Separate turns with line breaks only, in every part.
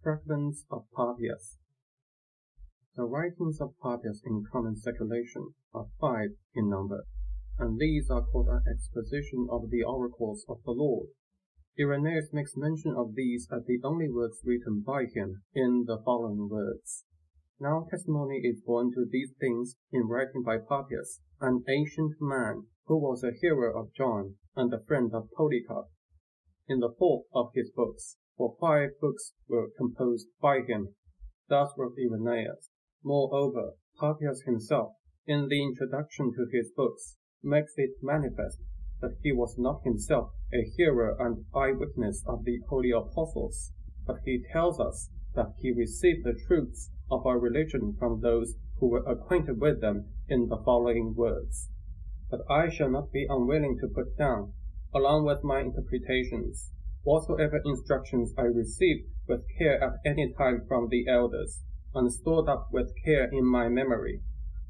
Fragments of Papias. The writings of Papias in common circulation are 5 in number, and these are called an exposition of the oracles of the Lord. Irenaeus makes mention of these as the only works written by him in the following words. Now testimony is borne to these things in writing by Papias, an ancient man, who was a hearer of John and a friend of Polycarp. In the 4th of his books, for 5 books were composed by him. Thus wrote Irenaeus. Moreover, Papias himself, in the introduction to his books, makes it manifest that he was not himself a hearer and eyewitness of the holy apostles, but he tells us that he received the truths of our religion from those who were acquainted with them in the following words. But I shall not be unwilling to put down, along with my interpretations, whatsoever instructions I received with care at any time from the elders, and stored up with care in my memory,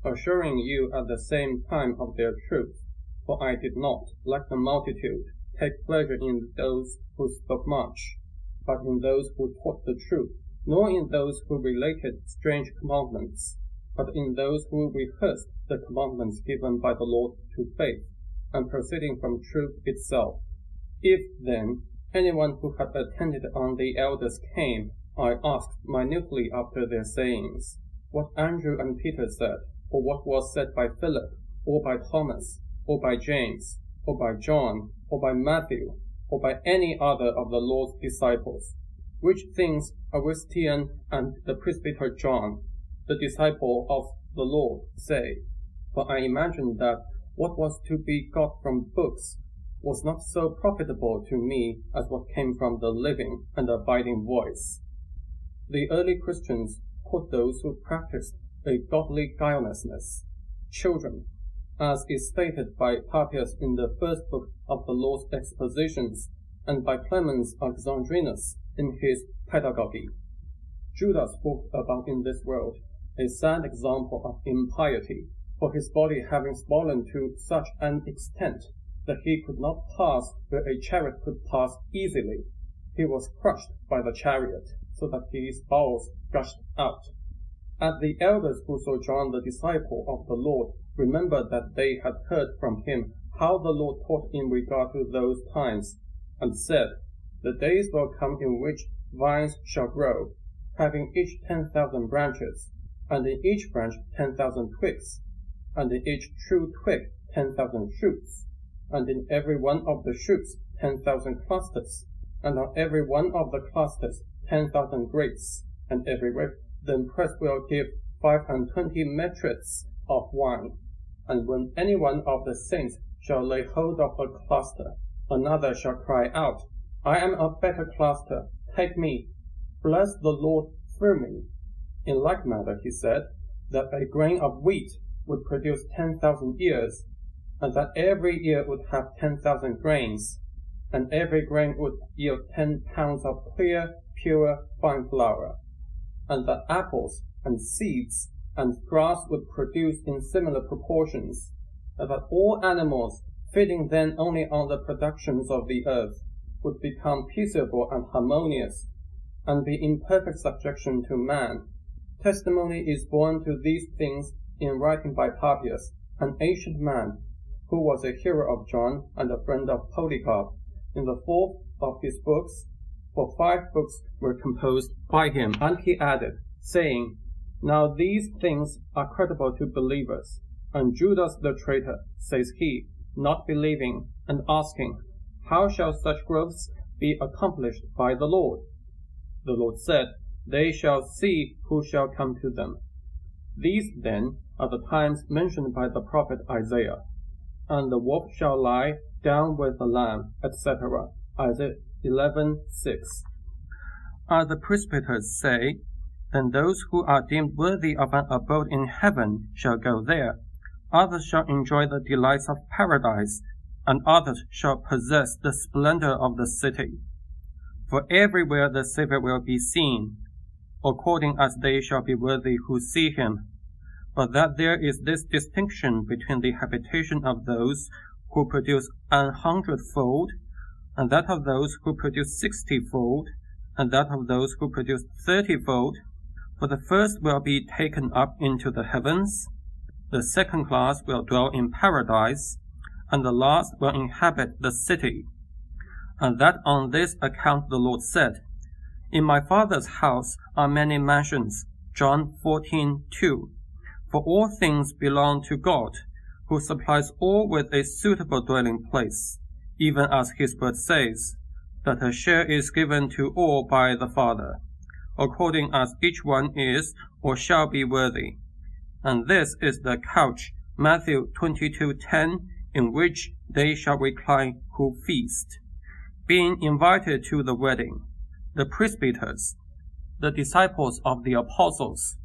assuring you at the same time of their truth. For I did not, like the multitude, take pleasure in those who spoke much, but in those who taught the truth, nor in those who related strange commandments, but in those who rehearsed the commandments given by the Lord to faith, and proceeding from truth itself. If, then, anyone who had attended on the elders came, I asked minutely after their sayings, what Andrew and Peter said, or what was said by Philip, or by Thomas, or by James, or by John, or by Matthew, or by any other of the Lord's disciples, which things Aristian and the presbyter John, the disciple of the Lord, say. For I imagine that what was to be got from books was not so profitable to me as what came from the living and abiding voice. The early Christians called those who practiced a godly guilelessness children, as is stated by Papias in the first book of the Lord's Expositions, and by Clemens Alexandrinus in his Pedagogy. Judas walked about in this world, a sad example of impiety, for his body having swollen to such an extent that he could not pass where a chariot could pass easily. He was crushed by the chariot, so that his bowels gushed out. And the elders who saw John the disciple of the Lord remembered that they had heard from him how the Lord taught in regard to those times, and said, the days will come in which vines shall grow, having each 10,000 branches, and in each branch 10,000 twigs, and in each true twig 10,000 shoots, and in every one of the shoots 10,000 clusters, and on every one of the clusters 10,000 grapes, and every grape then press will give 25 metrics of wine. And when any one of the saints shall lay hold of a cluster, another shall cry out, I am a better cluster, take me, bless the Lord through me. In like manner he said, that a grain of wheat would produce 10,000 ears, and that every ear would have 10,000 grains, and every grain would yield 10 pounds of clear, pure, fine flour, and that apples and seeds and grass would produce in similar proportions, and that all animals, feeding then only on the productions of the earth, would become peaceable and harmonious, and be in perfect subjection to man. Testimony is borne to these things in writing by Papias, an ancient man, who was a hearer of John and a friend of Polycarp, in the 4th of his books, for 5 books were composed by him. And he added, saying, now these things are credible to believers. And Judas the traitor, says he, not believing, and asking, how shall such growths be accomplished by the Lord? The Lord said, they shall see who shall come to them. These then are the times mentioned by the prophet Isaiah. And the wolf shall lie down with the lamb, etc. Isaiah 11:6. As the presbyters say, then those who are deemed worthy of an abode in heaven shall go there. Others shall enjoy the delights of paradise, and others shall possess the splendor of the city. For everywhere the Savior will be seen, according as they shall be worthy who see him. But that there is this distinction between the habitation of those who produce 100-fold, and that of those who produce 60-fold, and that of those who produce 30-fold. For the first will be taken up into the heavens, the second class will dwell in paradise, and the last will inhabit the city. And that on this account the Lord said, In my Father's house are many mansions, John 14:2. For all things belong to God, who supplies all with a suitable dwelling place, even as his word says, that a share is given to all by the Father, according as each one is or shall be worthy. And this is the couch, Matthew 22:10, in which they shall recline who feast. Being invited to the wedding, the presbyters, the disciples of the apostles,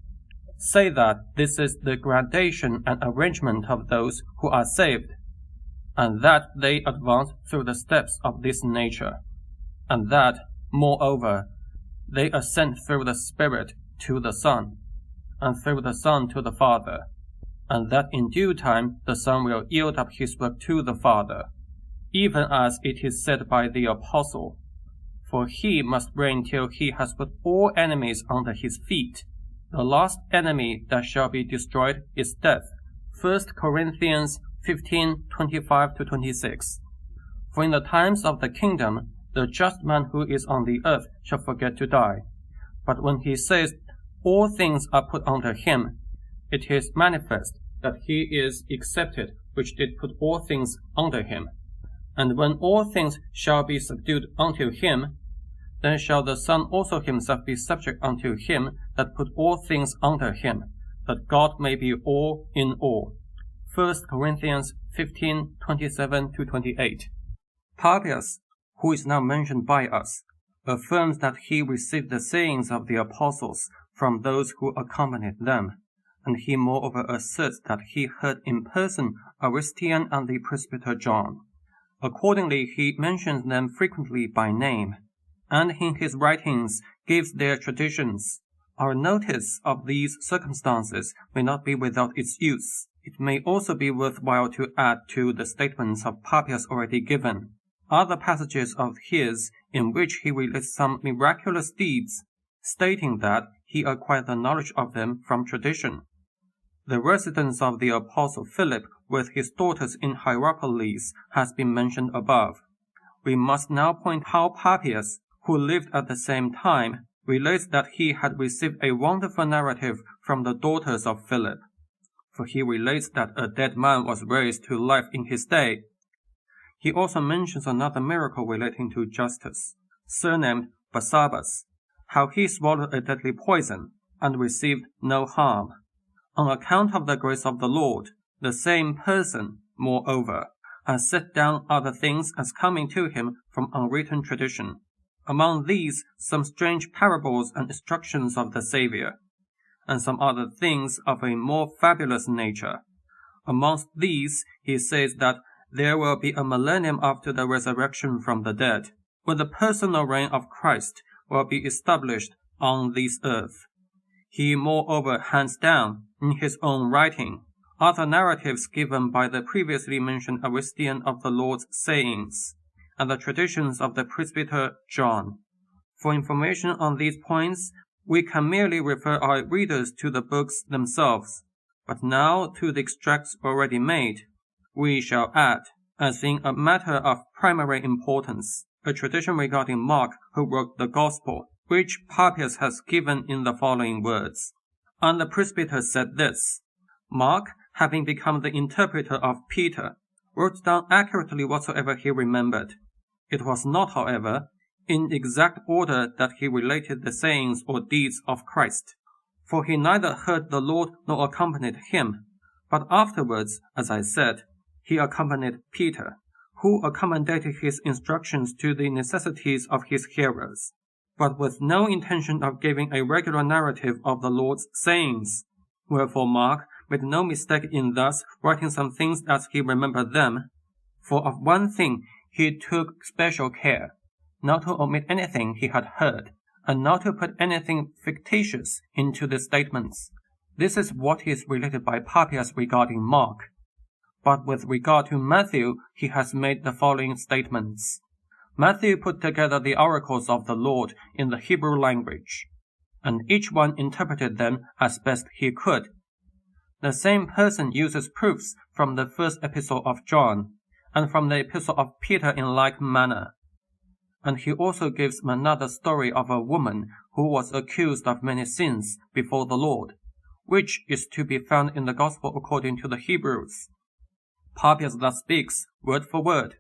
say that this is the gradation and arrangement of those who are saved, and that they advance through the steps of this nature, and that, moreover, they ascend through the Spirit to the Son, and through the Son to the Father, and that in due time the Son will yield up his work to the Father, even as it is said by the Apostle, For he must reign till he has put all enemies under his feet. The last enemy that shall be destroyed is death. 1 Corinthians 15:25-26. For in the times of the kingdom, the just man who is on the earth shall forget to die. But when he says, All things are put under him, it is manifest that he is accepted which did put all things under him. And when all things shall be subdued unto him, then shall the Son also himself be subject unto him that put all things under him, that God may be all in all. 1 Corinthians 15:27-28. Papias, who is now mentioned by us, affirms that he received the sayings of the apostles from those who accompanied them, and he moreover asserts that he heard in person Aristian and the presbyter John. Accordingly, he mentions them frequently by name, and in his writings gives their traditions. Our notice of these circumstances may not be without its use. It may also be worthwhile to add to the statements of Papias already given other passages of his in which he relates some miraculous deeds, stating that he acquired the knowledge of them from tradition. The residence of the Apostle Philip with his daughters in Hierapolis has been mentioned above. We must now point how Papias, who lived at the same time, relates that he had received a wonderful narrative from the daughters of Philip. For he relates that a dead man was raised to life in his day. He also mentions another miracle relating to Justus, surnamed Barsabbas, how he swallowed a deadly poison and received no harm. On account of the grace of the Lord, the same person, moreover, has set down other things as coming to him from unwritten tradition. Among these, some strange parables and instructions of the Saviour, and some other things of a more fabulous nature. Amongst these, he says that there will be a millennium after the resurrection from the dead, when the personal reign of Christ will be established on this earth. He moreover hands down, in his own writing, other narratives given by the previously mentioned Aristian of the Lord's sayings, and the traditions of the presbyter John. For information on these points, we can merely refer our readers to the books themselves, but now to the extracts already made, we shall add, as being a matter of primary importance, a tradition regarding Mark, who wrote the Gospel, which Papias has given in the following words. And the presbyter said this: Mark, having become the interpreter of Peter, wrote down accurately whatsoever he remembered. It was not, however, in exact order that he related the sayings or deeds of Christ, for he neither heard the Lord nor accompanied him, but afterwards, as I said, he accompanied Peter, who accommodated his instructions to the necessities of his hearers, but with no intention of giving a regular narrative of the Lord's sayings. Wherefore Mark made no mistake in thus writing some things as he remembered them, for of one thing he took special care, not to omit anything he had heard, and not to put anything fictitious into the statements. This is what is related by Papias regarding Mark. But with regard to Matthew, he has made the following statements.
Matthew put together the oracles of the Lord in the Hebrew language, and each one interpreted them as best he could. The same person uses proofs from the first epistle of John, and from the epistle of Peter in like manner. And he also gives another story of a woman who was accused of many sins before the Lord, which is to be found in the Gospel according to the Hebrews. Papias thus speaks, word for word.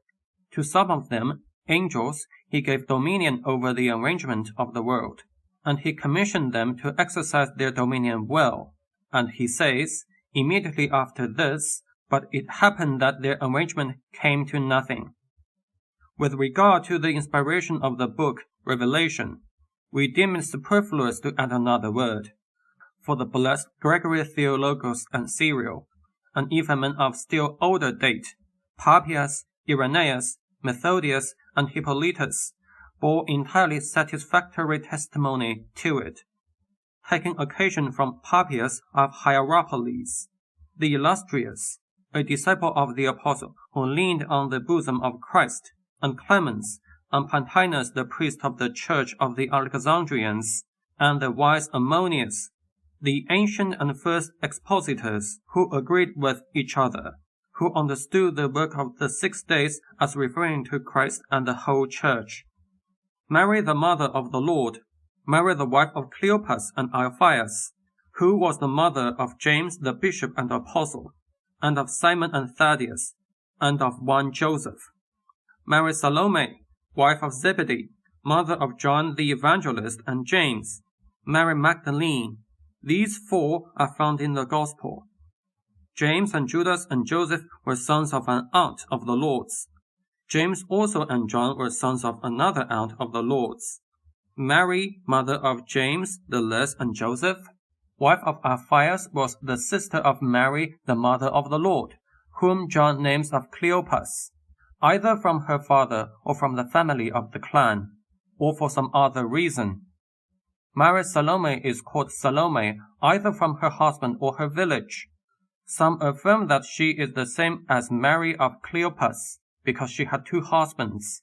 To some of them, angels, he gave dominion over the arrangement of the world, and he commissioned them to exercise their dominion well. And he says, immediately after this, but it happened that their arrangement came to nothing. With regard to the inspiration of the book Revelation, we deem it superfluous to add another word. For the blessed Gregory Theologos and Cyril, and even men of still older date, Papias, Irenaeus, Methodius, and Hippolytus, bore entirely satisfactory testimony to it. Taking occasion from Papias of Hierapolis, the illustrious, a disciple of the apostle who leaned on the bosom of Christ, and Clemens, and Pantaenus the priest of the church of the Alexandrians, and the wise Ammonius, the ancient and first expositors who agreed with each other, who understood the work of the 6 days as referring to Christ and the whole church. Mary the mother of the Lord, Mary the wife of Cleopas and Alphaeus, who was the mother of James the bishop and apostle, and of Simon and Thaddeus, and of one Joseph. Mary Salome, wife of Zebedee, mother of John the evangelist and James. Mary Magdalene. These 4 are found in the Gospel. James and Judas and Joseph were sons of an aunt of the Lord's. James also and John were sons of another aunt of the Lord's. Mary, mother of James, the less, and Joseph, wife of Alphaeus, was the sister of Mary, the mother of the Lord, whom John names of Cleopas, either from her father or from the family of the clan, or for some other reason. Mary Salome is called Salome either from her husband or her village. Some affirm that she is the same as Mary of Cleopas, because she had 2 husbands.